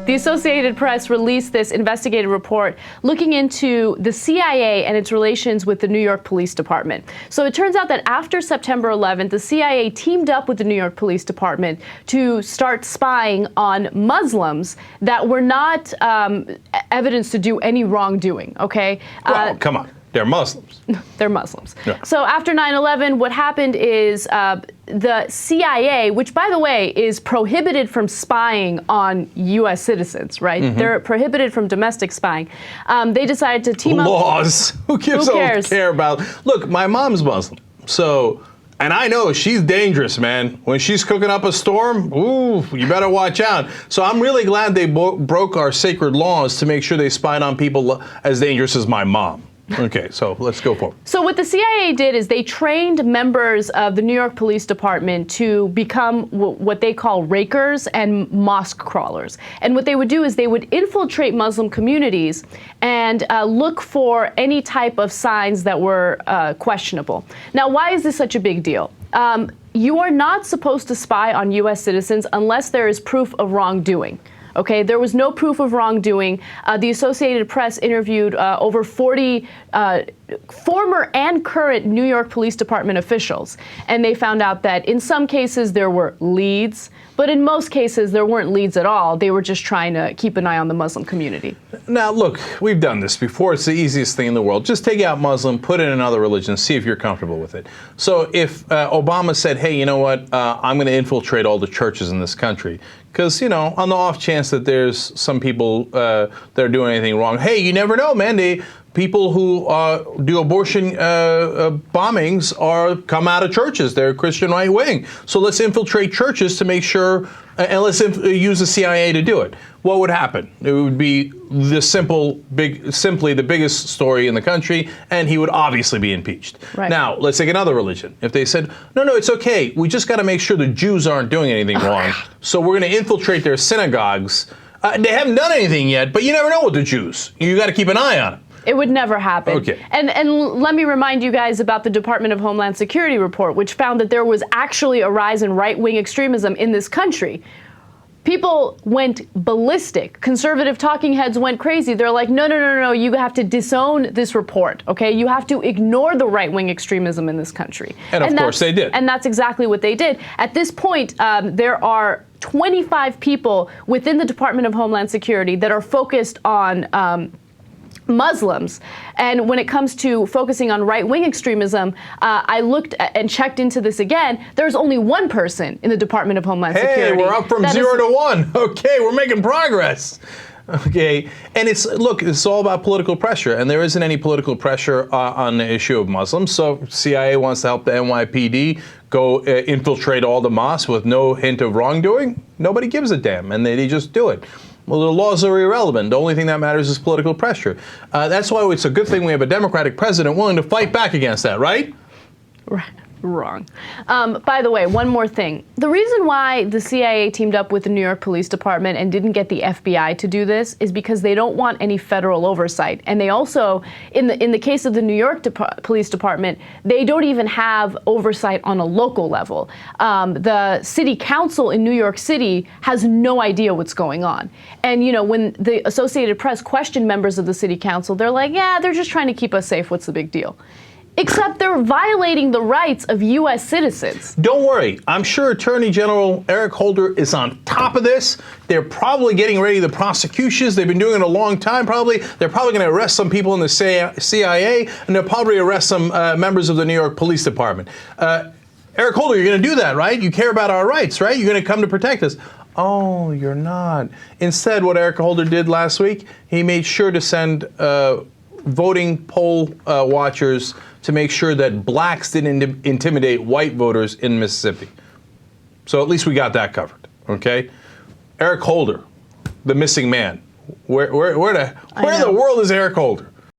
The Associated Press released this investigative report looking into the CIA and its relations with the New York Police Department. So it turns out that after September 11th, the CIA teamed up with the New York Police Department to start spying on Muslims that were not evidence to do any wrongdoing, okay? Well, come on. They're Muslims. They're Muslims. Yeah. So after 9/11, what happened is the CIA, which, by the way, is prohibited from spying on U.S. citizens, right? Mm-hmm. They're prohibited from domestic spying. They decided to team up. Laws. Who cares? Care about? Look, my mom's Muslim, so. And I know she's dangerous, man. When she's cooking up a storm, ooh, you better watch out. So I'm really glad they broke our sacred laws to make sure they spied on people as dangerous as my mom. Okay, so let's go forward. So what the CIA did is they trained members of the New York Police Department to become what they call rakers and mosque crawlers. And what they would do is they would infiltrate Muslim communities and look for any type of signs that were questionable. Now, why is this such a big deal? You are not supposed to spy on U.S. citizens unless there is proof of wrongdoing. Okay, there was no proof of wrongdoing. The Associated Press interviewed over 40 former and current New York Police Department officials, and they found out that in some cases there were leads, but in most cases there weren't leads at all. They were just trying to keep an eye on the Muslim community. Now, look, we've done this before. It's the easiest thing in the world. Just take out Muslim, put in another religion, see if you're comfortable with it. So if Obama said, hey, you know what, I'm going to infiltrate all the churches in this country, because, you know, on the off chance that there's some people that are doing anything wrong, hey, you never know, man. People who do abortion bombings come out of churches. They're Christian right wing. So let's infiltrate churches to make sure, and let's use the CIA to do it. What would happen? It would be the simply the biggest story in the country, and he would obviously be impeached. Right. Now, let's take another religion. If they said, no, it's okay. We just got to make sure the Jews aren't doing anything wrong. So we're going to infiltrate their synagogues. They haven't done anything yet, but you never know with the Jews. You got to keep an eye on them. It would never happen. Okay. And let me remind you guys about the Department of Homeland Security report, which found that there was actually a rise in right-wing extremism in this country. People went ballistic. Conservative talking heads went crazy. They're like, no, you have to disown this report, okay? You have to ignore the right-wing extremism in this country. And of course they did. And that's exactly what they did. At this point, there are 25 people within the Department of Homeland Security that are focused on Muslims. And when it comes to focusing on right-wing extremism, I looked and checked into this again. There's only one person in the Department of Homeland Security. Hey, we're up from 0 to 1. Okay, we're making progress. Okay, and it's all about political pressure, and there isn't any political pressure on the issue of Muslims. So CIA wants to help the NYPD go infiltrate all the mosques with no hint of wrongdoing. Nobody gives a damn, and they just do it. Well, the laws are irrelevant. The only thing that matters is political pressure. That's why it's a good thing we have a Democratic president willing to fight back against that, right? Right. Wrong. By the way, one more thing. The reason why the CIA teamed up with the New York Police Department and didn't get the FBI to do this is because they don't want any federal oversight. And they also, in the case of the New York Police Department, they don't even have oversight on a local level. The city council in New York City has no idea what's going on. And, you know, when the Associated Press questioned members of the city council, they're like, yeah, they're just trying to keep us safe. What's the big deal? Except they're violating the rights of U.S. citizens. Don't worry. I'm sure Attorney General Eric Holder is on top of this. They're probably getting ready the prosecutions. They've been doing it a long time, probably. They're probably going to arrest some people in the CIA, and they'll probably arrest some members of the New York Police Department. Eric Holder, you're going to do that, right? You care about our rights, right? You're going to come to protect us. Oh, you're not. Instead, what Eric Holder did last week, he made sure to send voting poll watchers to make sure that blacks didn't intimidate white voters in Mississippi. So at least we got that covered, okay? Eric Holder, the missing man. Where in the world is Eric Holder?